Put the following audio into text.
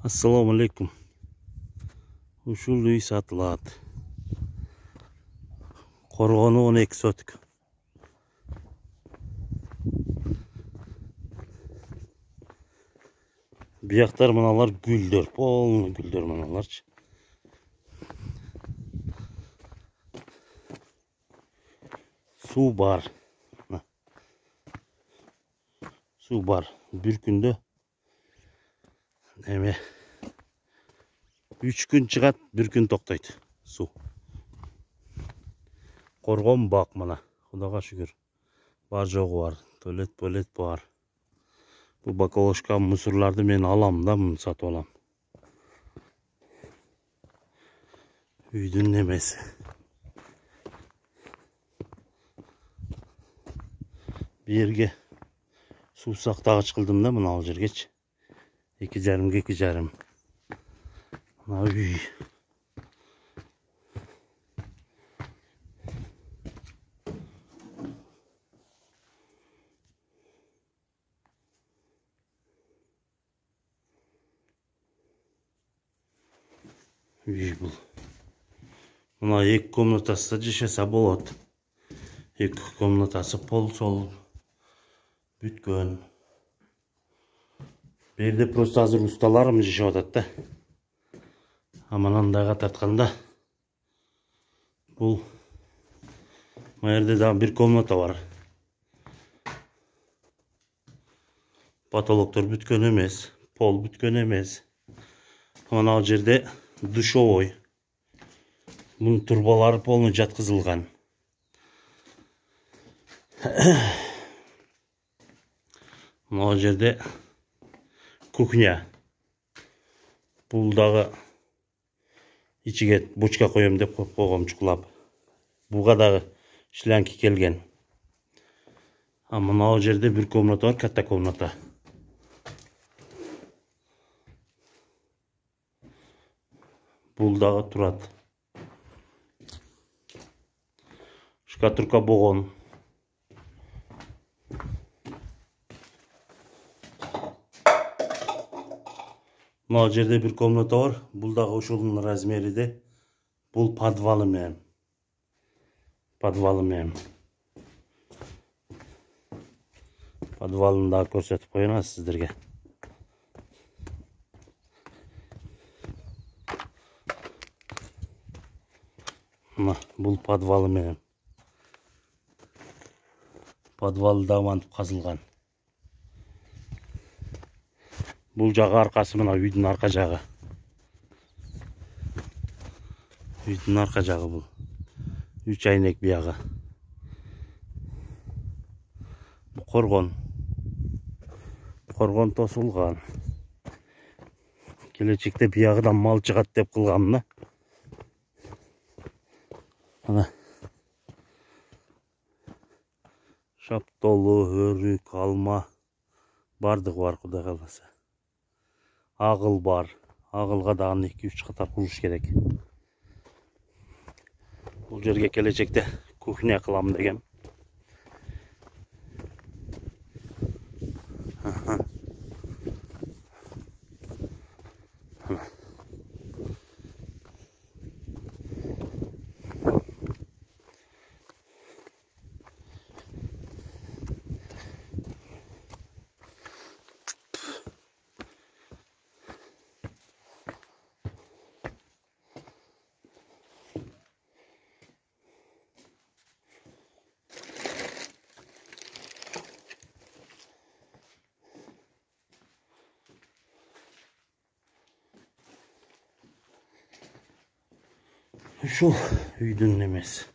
Assalomu alaykum. Ушул үй сатылат. Коргону 12 сотик. Бияктар мыналар гүлдөр, полный гүлдөр мыналарчы. Суу бар. Суу бар. Бир күндө эме 3 күн чыгат, 1 күн токтойт суу. Коргон бак мына. Кудайга шүгүр. Бар жогу бар. Туалет бар. Bu бакалошка мусорларды мен алам да, муну сатып алам. Үйдүн немеси. Bir yerге суу сактагыч кылдым да, мына ал жергечи. 2,5 Мына үй. Үй бул. Мына 2 комнатасы жашаса болот. 2 комнатасы пол сол бүткөн. Берде просто азыр усталарым жашап атат да. Аманандайга тартканда бул жерде да 1 комната бар. Потолоктор бүткөн эмес, пол бүткөн эмес. Мына ал жерде душовой. Бунун турбалары полный жаткызылган. Мына жерде кухня. Бул дагы ичиге бочка коем деп коюп койгом чукулап. Буга дагы шлянки келген. А мына жерде 1 комната бар, катта комната. Бул дагы турат. Шкатурка болгон. Мына жерде 1 комната бар. Бул дагы ошонун размериде. Бул подвалы менен. Подвалын дагы көрсөтүп коеюн сиздерге. Мына бул подвалы менен. Подвалы да мантип казылган. Бул жагы аркасы мына үйдүн арка жагы. Үйдүн арка жагы бул. 3 айнек биягы. Бул коргон. Коргон тосулган. Келечекте биягыдан мал чыгат деп кылгам да. Ана. Шаптолу, өрүк, алма бардыгы бар, кудай кааласа. Агыл бар. Агылга дагы 2-3 катар куруш керек. Бул жерге келечекте кухня кылам дегем. Ушул үйдүн немеси.